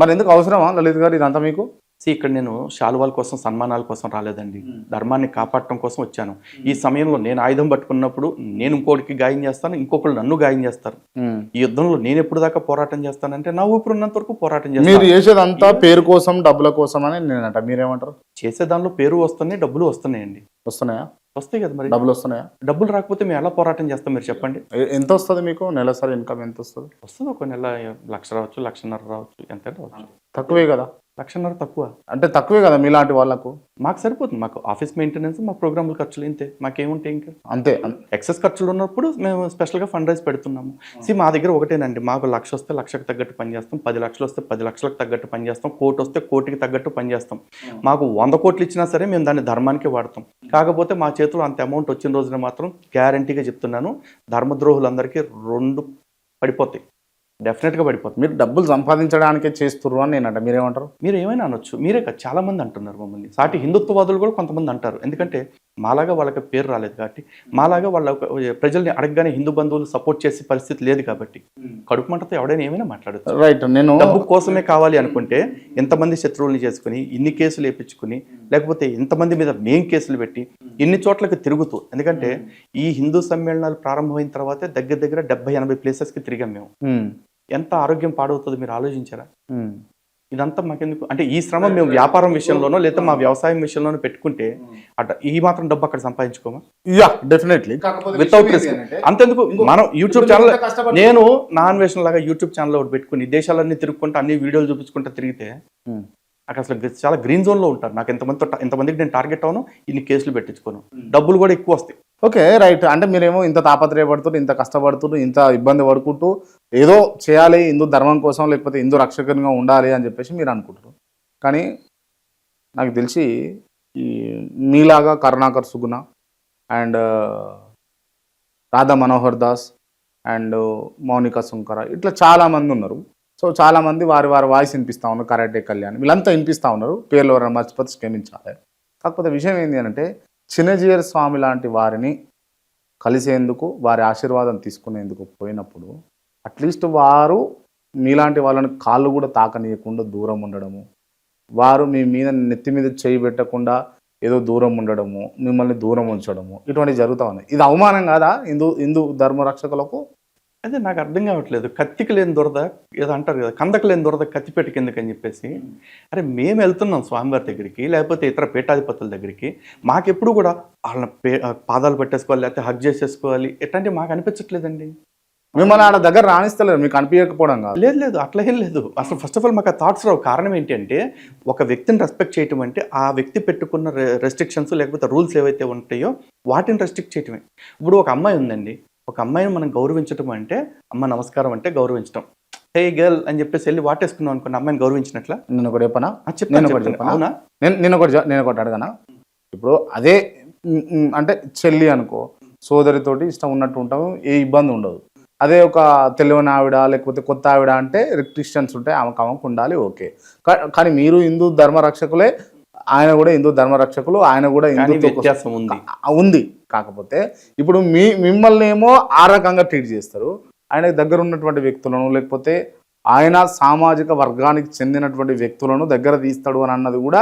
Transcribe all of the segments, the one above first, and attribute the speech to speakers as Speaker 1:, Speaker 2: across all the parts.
Speaker 1: మరి ఎందుకు అవసరమా లలిత్ గారు ఇదంతా మీకు?
Speaker 2: ఇక్కడ నేను శాలువాల కోసం, సన్మానాల కోసం రాలేదండి. ధర్మాన్ని కాపాడటం కోసం వచ్చాను. ఈ సమయంలో నేను ఆయుధం పట్టుకున్నప్పుడు నేను ఇంకోడికి గాయం చేస్తాను, ఇంకొకళ్ళు నన్ను గాయం చేస్తారు. ఈ యుద్ధంలో నేను ఎప్పుడు దాకా పోరాటం చేస్తానంటే నా ఊపిరి ఉన్నంత వరకు పోరాటం
Speaker 1: మీరు
Speaker 2: చేస్తాను.
Speaker 1: చేసేదంతా పేరు కోసం, డబ్బుల కోసం అని నేనంట. మీరేమంటారు?
Speaker 2: చేసే దానిలో పేరు వస్తున్నాయి, డబ్బులు వస్తున్నాయండి.
Speaker 1: వస్తున్నాయా?
Speaker 2: వస్తాయి కదా మరి.
Speaker 1: డబ్బులు వస్తున్నాయా?
Speaker 2: డబ్బులు రాకపోతే మేము ఎలా పోరాటం చేస్తాం మీరు చెప్పండి.
Speaker 1: ఎంత వస్తుంది మీకు నెలసరి ఇన్కమ్? ఎంత వస్తుంది?
Speaker 2: వస్తుంది ఒక నెల 1,00,000 రావచ్చు, 1,50,000 రావచ్చు, ఎంత రావచ్చు.
Speaker 1: తక్కువే కదా.
Speaker 2: 1,50,000 తక్కువ.
Speaker 1: అంటే తక్కువే కదా మీలాంటి వాళ్ళకు.
Speaker 2: మాకు సరిపోతుంది. మాకు ఆఫీస్ మెయింటెనెన్స్, మా ప్రోగ్రాముల ఖర్చులు ఇంతే. మాకేముంటాయి ఇంకా
Speaker 1: అంతే.
Speaker 2: ఎక్సెస్ ఖర్చులు ఉన్నప్పుడు మేము స్పెషల్గా ఫండ్ రైజ్ పెడుతున్నాము. మా దగ్గర ఒకటేనండి, మాకు 1,00,000 వస్తే 1,00,000కి తగ్గట్టు పని చేస్తాం, 10 లక్షలు వస్తే 10 లక్షలకు తగ్గట్టు పని చేస్తాం, 1,00,000 వస్తే 1,00,000కి తగ్గట్టు పని చేస్తాం. మాకు 100 కోట్లు ఇచ్చినా సరే మేము దాన్ని ధర్మానికి వాడతాం. కాకపోతే మా చేతిలో అంత అమౌంట్ వచ్చిన రోజున మాత్రం గ్యారంటీగా చెప్తున్నాను, ధర్మద్రోహులందరికీ 2 పడిపోతాయి, డెఫినెట్గా పడిపోతుంది.
Speaker 1: మీరు డబ్బులు సంపాదించడానికే చేస్తుర్రు అని నేనంట. మీరేమంటారు?
Speaker 2: మీరు ఏమైనా అనొచ్చు, మీరే కదా చాలా మంది అంటున్నారు మమ్మల్ని. సాటి హిందుత్వవాదులు కూడా కొంతమంది అంటారు. ఎందుకంటే మాలాగా వాళ్ళకి పేరు రాలేదు కాబట్టి, మాలాగా వాళ్ళ ప్రజల్ని అడగగానే హిందూ బంధువులు సపోర్ట్ చేసే పరిస్థితి లేదు కాబట్టి కడుపు మంటతో ఎవడైనా ఏమైనా మాట్లాడచ్చు.
Speaker 1: రైట్. నేను
Speaker 2: డబ్బు కోసమే కావాలి అనుకుంటే ఎంతమంది శత్రువుల్ని చేసుకుని ఇన్ని కేసులు వేయించుకుని, లేకపోతే ఎంతమంది మీద మేం కేసులు పెట్టి ఇన్ని చోట్లకి తిరుగుతూ, ఎందుకంటే ఈ హిందూ సమ్మేళనాలు ప్రారంభమైన తర్వాతే దగ్గర దగ్గర 70-80 ప్లేసెస్కి తిరిగాం మేము. ఎంత ఆరోగ్యం పాడవుతుంది మీరు ఆలోచించారా? ఇదంతా మాకెందుకు అంటే ఈ శ్రమ మేము వ్యాపారం విషయంలోనో లేదా మా వ్యవసాయం విషయంలోనో పెట్టుకుంటే అట్ట ఈ మాత్రం డబ్బు అక్కడ సంపాదించుకోమా?
Speaker 1: Yeah definitely.
Speaker 2: Without risk. అంతెందుకు మనం యూట్యూబ్ ఛానల్, నేను నా అన్వేషణ లాగా యూట్యూబ్ ఛానల్ ఒకటి పెట్టుకుని దేశాలన్నీ తిరుగుకుంటూ అన్ని వీడియోలు చూపించుకుంటూ తిరిగితే నాకు అసలు చాలా గ్రీన్ జోన్లో ఉంటారు. నాకు ఎంతమందికి నేను టార్గెట్ అవును, ఇన్ని కేసులు పెట్టించుకోను, డబ్బులు కూడా ఎక్కువ వస్తాయి.
Speaker 1: Okay right. అంటే మీరేమో ఇంత తాపత్రయపడుతుంటూ, ఇంత కష్టపడుతుంటూ, ఇంత ఇబ్బంది పడుకుంటూ ఏదో చేయాలి హిందూ ధర్మం కోసం, లేకపోతే హిందూ రక్షకంగా ఉండాలి అని చెప్పేసి మీరు అనుకుంటారు. కానీ నాకు తెలిసి ఈ మీలాగా కరుణాకర్ సుగుణ అండ్ రాధా మనోహర్ దాస్ అండ్ మౌనిక సుంకర ఇట్లా చాలామంది ఉన్నారు. సో చాలామంది వారి వాయిస్ వినిపిస్తూ ఉన్నారు. కరాటే కళ్యాణ్ వీళ్ళంతా వినిపిస్తూ ఉన్నారు. పేర్లు ఎవరైనా మర్చిపోతే క్షమించాలి. కాకపోతే విషయం ఏంటి అంటే, చిన్నజీయర్ స్వామి లాంటి వారిని కలిసేందుకు, వారి ఆశీర్వాదం తీసుకునేందుకు పోయినప్పుడు అట్లీస్ట్ వారు మీలాంటి వాళ్ళని కాళ్ళు కూడా తాకనీయకుండా దూరం ఉండడము, వారు మీ మీద నెత్తి మీద చేయి పెట్టకుండా ఏదో దూరం ఉండడము, మిమ్మల్ని దూరం ఉంచడము, ఇటువంటివి జరుగుతూ ఉన్నాయి. ఇది అవమానం కాదా హిందూ ధర్మరక్షకులకు?
Speaker 2: అదే నాకు అర్థం కావట్లేదు. కత్తికి లేని దురద ఏదో అంటారు కదా, కందకు లేని దురద కత్తిపెట్టుకు ఎందుకని చెప్పేసి. అరే మేము వెళ్తున్నాం స్వామివారి దగ్గరికి, లేకపోతే ఇతర పీఠాధిపతుల దగ్గరికి, మాకెప్పుడు కూడా వాళ్ళ పాదాలు పెట్టేసుకోవాలి, లేకపోతే హగ్ చేసేసుకోవాలి, ఎట్లాంటివి మాకు అనిపించట్లేదండి.
Speaker 1: మిమ్మల్ని ఆడ దగ్గర రాణిస్తలేదు, మీకు అనిపించకపోవడం కాదు.
Speaker 2: లేదు అట్లా ఏం లేదు. అసలు ఫస్ట్ ఆఫ్ ఆల్ మాకు ఆ థాట్స్ రావు. కారణం ఏంటి అంటే, ఒక వ్యక్తిని రెస్పెక్ట్ చేయటం అంటే ఆ వ్యక్తి పెట్టుకున్న రెస్ట్రిక్షన్స్ లేకపోతే రూల్స్ ఏవైతే ఉంటాయో వాటిని రెస్ట్రిక్ట్ చేయటమే. ఇప్పుడు ఒక అమ్మాయి ఉందండి, ఒక అమ్మాయిని మనం గౌరవించడం అంటే, అమ్మ నమస్కారం అంటే గౌరవించడం. హే గర్ల్ అని చెప్పేసి వెళ్ళి వాటేసుకున్నాం అనుకోండి, అమ్మాయిని గౌరవించినట్లా?
Speaker 1: నేను ఒకటి చెప్పనా?
Speaker 2: అవునా?
Speaker 1: నేను ఒకటి అడగనా? ఇప్పుడు అదే అంటే చెల్లి అనుకో, సోదరితోటి ఇష్టం ఉన్నట్టు ఉంటాము, ఏ ఇబ్బంది ఉండదు. అదే ఒక తెలియని ఆవిడ లేకపోతే కొత్త ఆవిడ అంటే రిస్ట్రిక్షన్స్ ఉంటాయి, ఆమెకు ఉండాలి. ఓకే. కానీ మీరు హిందూ ధర్మరక్షకులే, ఆయన కూడా హిందూ ధర్మరక్షకులు, ఆయన కూడా
Speaker 2: వ్యత్యాసం
Speaker 1: ఉంది. కాకపోతే ఇప్పుడు మిమ్మల్ని ఏమో ఆ రకంగా ట్రీట్ చేస్తారు, ఆయన దగ్గర ఉన్నటువంటి వ్యక్తులను లేకపోతే ఆయన సామాజిక వర్గానికి చెందినటువంటి వ్యక్తులను దగ్గర తీస్తాడు అని అన్నది కూడా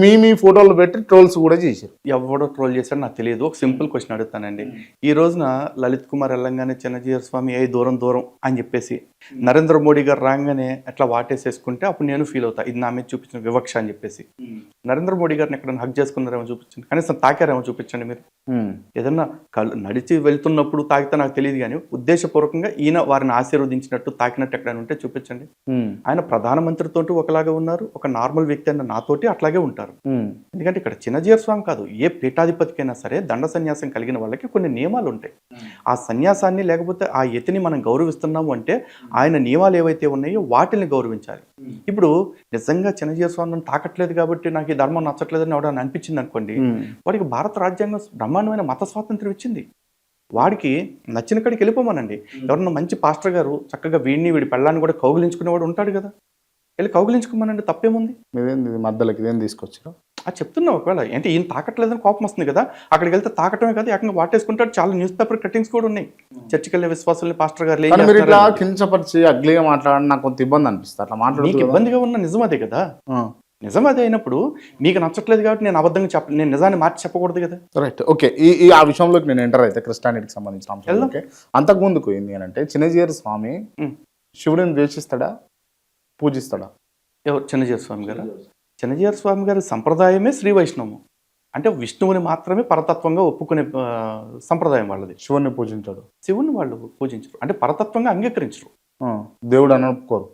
Speaker 1: మీ ఫోటోలు పెట్టి ట్రోల్స్ కూడా చేశారు.
Speaker 2: ఎవడో ట్రోల్ చేశాడు నాకు తెలియదు. ఒక సింపుల్ క్వశ్చన్ అడుగుతానండి. ఈ రోజున లలిత్ కుమార్ వెళ్ళంగానే చిన్నజీయర్ స్వామి ఏ దూరం అని చెప్పేసి నరేంద్ర మోడీ గారు రాగానే అట్లా వాటేసేసుకుంటే అప్పుడు నేను ఫీల్ అవుతా, ఇది నా మీద చూపించిన వివక్ష అని చెప్పేసి. నరేంద్ర మోడీ గారిని ఎక్కడైనా హక్ చేసుకున్నారేమో చూపించండి, కనీసం తాకారేమో చూపించండి. మీరు ఏదన్నా నడిచి వెళ్తున్నప్పుడు తాకితే నాకు తెలియదు, కానీ ఉద్దేశపూర్వకంగా ఈయన వారిని ఆశీర్వదించినట్టు తాకినట్టు ఎక్కడైనా ఉంటే చూపించండి. ఆయన ప్రధానమంత్రితో ఒకలాగా ఉన్నారు, ఒక నార్మల్ వ్యక్తి అన్న నాతోటి అట్లాగే ఉంటారు. ఎందుకంటే ఇక్కడ చిన్నజీయర్ స్వామి కాదు, ఏ పీఠాధిపతికైనా సరే దండ సన్యాసం కలిగిన వాళ్ళకి కొన్ని నియమాలు ఉంటాయి. ఆ సన్యాసాన్ని లేకపోతే ఆ యతిని మనం గౌరవిస్తున్నాము అంటే ఆయన నియమాలు ఏవైతే ఉన్నాయో వాటిని గౌరవించాలి. ఇప్పుడు నిజంగా చిన్నజీయర్ స్వామిని తాకట్లేదు కాబట్టి నాకు ఈ ధర్మం నచ్చట్లేదని ఎవడని అనిపించింది అనుకోండి, వాడికి భారత రాజ్యాంగం బ్రహ్మాండమైన మత స్వాతంత్రం ఇచ్చింది. వాడికి నచ్చిన కాడికి వెళ్ళిపోమానండి. ఎవరన్నా మంచి పాస్టర్ గారు చక్కగా వీడి పెళ్ళాన్ని కూడా కౌగిలించుకునేవాడు ఉంటాడు కదా, వెళ్ళి కౌగిలించుకోమనండి, తప్పేముంది?
Speaker 1: మధ్యలోకి ఇదేం తీసుకొచ్చారు?
Speaker 2: అది చెప్తున్నా ఒకవేళ అంటే ఈయన తాకట్లేదని కోపం వస్తుంది కదా, అక్కడికి వెళ్తే తాకటమే కదా ఏకంగా వాటేసుకుంటాడు. చాలా న్యూస్ పేపర్ కటింగ్స్ కూడా ఉన్నాయి. చర్చికి వెళ్ళే విశ్వాసుల్ని పాస్టర్ గారు ఏం
Speaker 1: కానీ మీరు ఇట్లా
Speaker 2: చేస్తున్నారని.
Speaker 1: కించపరిచి అగ్లీగా మాట్లాడడం నాకు కొంత ఇబ్బంది అనిపిస్తుంది. అట్లా
Speaker 2: మీకు
Speaker 1: మాట్లాడుతూ
Speaker 2: ఇబ్బందిగా ఉన్న నిజం అదే కదా, నిజం అదే అయినప్పుడు మీకు నచ్చట్లేదు కాబట్టి నేను అబద్ధంగా నేను నిజాన్ని మార్చి చెప్పకూడదు కదా.
Speaker 1: Right, okay. ఈ ఆ విషయంలోకి నేను ఎంటర్ అయితే క్రిస్టియానిటీకి సంబంధించిన అంశంలోకి. అంతకుముందుకు ఏంటి అని అంటే చిన్నజీయర్ స్వామి
Speaker 2: ఉమ్.
Speaker 1: శివుడిని ద్వేషిస్తాడా, పూజిస్తాడా?
Speaker 2: ఎవరు? చిన్నజీయర్ స్వామి గారు. చిన్నజీయర్ స్వామి గారి సంప్రదాయమే శ్రీ వైష్ణవం. అంటే విష్ణువుని మాత్రమే పరతత్వంగా ఒప్పుకునే సంప్రదాయం వాళ్ళది.
Speaker 1: శివుడిని పూజించాడు,
Speaker 2: శివుని వాళ్ళు పూజించరు, అంటే పరతత్వంగా అంగీకరించరు,
Speaker 1: దేవుడు అని ఒప్పుకోరు.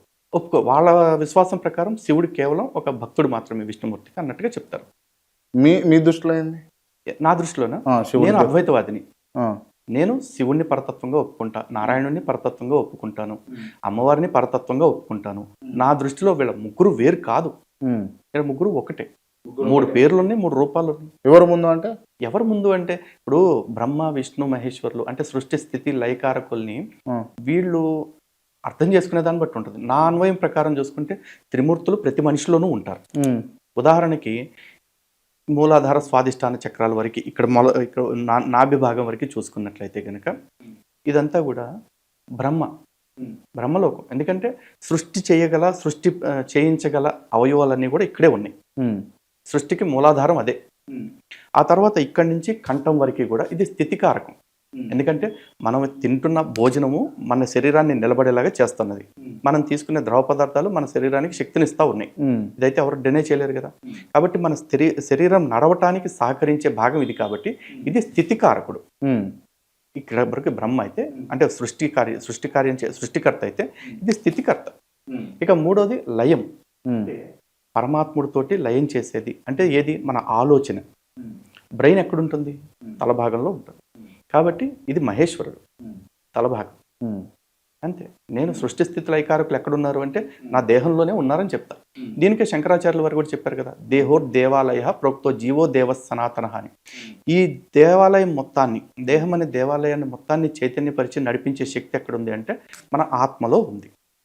Speaker 2: వాళ్ళ విశ్వాసం ప్రకారం శివుడు కేవలం ఒక భక్తుడు మాత్రమే విష్ణుమూర్తికి అన్నట్టుగా చెప్తారు.
Speaker 1: మీ దృష్టిలో ఏంది?
Speaker 2: నా దృష్టిలోనా,
Speaker 1: శివుడు
Speaker 2: నేను అద్వైతవాదిని. నేను శివుణ్ణి పరతత్వంగా ఒప్పుకుంటా, నారాయణుడిని పరతత్వంగా ఒప్పుకుంటాను, అమ్మవారిని పరతత్వంగా ఒప్పుకుంటాను. నా దృష్టిలో వీళ్ళ ముగ్గురు వేరు కాదు, వీళ్ళ ముగ్గురు ఒకటే. 3 పేర్లు ఉన్నాయి, 3 రూపాలు ఉన్నాయి.
Speaker 1: ఎవరు ముందు అంటే?
Speaker 2: ఎవరు ముందు అంటే ఇప్పుడు బ్రహ్మ విష్ణు మహేశ్వరులు అంటే సృష్టి స్థితి లయకారకుల్ని వీళ్ళు అర్థం చేసుకునే దాన్ని బట్టి ఉంటుంది. నా అన్వయం ప్రకారం చూసుకుంటే త్రిమూర్తులు ప్రతి మనిషిలోనూ ఉంటారు. ఉదాహరణకి మూలాధార స్వాదిష్టాన చక్రాల వరకు ఇక్కడ ఇక్కడ నాభి భాగం వరకు చూసుకున్నట్లయితే కనుక ఇదంతా కూడా బ్రహ్మలోకం. ఎందుకంటే సృష్టి చేయించగల అవయవాలన్నీ కూడా ఇక్కడే ఉన్నాయి. సృష్టికి మూలాధారం అదే. ఆ తర్వాత ఇక్కడి నుంచి కంఠం వరకు కూడా ఇది స్థితికారకం. ఎందుకంటే మనం తింటున్న భోజనము మన శరీరాన్ని నిలబడేలాగా చేస్తున్నది. మనం తీసుకునే ద్రవ పదార్థాలు మన శరీరానికి శక్తినిస్తా ఉన్నాయి. ఇదైతే ఎవరు డినే చేయలేరు కదా. కాబట్టి మన శరీరం నడవటానికి సహకరించే భాగం ఇది. కాబట్టి ఇది స్థితికారకుడు. ఇక్కడ వరకు బ్రహ్మ అయితే అంటే సృష్టికర్త అయితే ఇది స్థితికర్త. ఇక మూడోది లయం, పరమాత్ముడితోటి లయం చేసేది. అంటే ఏది? మన ఆలోచన. బ్రెయిన్ ఎక్కడుంటుంది? తల భాగంలో ఉంటుంది. కాబట్టి ఇది మహేశ్వరుడు తలభాగం. అంతే. నేను సృష్టి స్థితి లయకారకులు ఎక్కడున్నారు అంటే నా దేహంలోనే ఉన్నారని చెప్తా. దీనికే శంకరాచార్యుల వారు కూడా చెప్పారు కదా, దేవాలయ ప్రోక్తో జీవో దేవ సనాతన అని. ఈ దేవాలయం మొత్తాన్ని, దేహం అనే దేవాలయాన్ని మొత్తాన్ని చైతన్యపరిచి నడిపించే శక్తి ఎక్కడుంది అంటే మన ఆత్మలో ఉంది.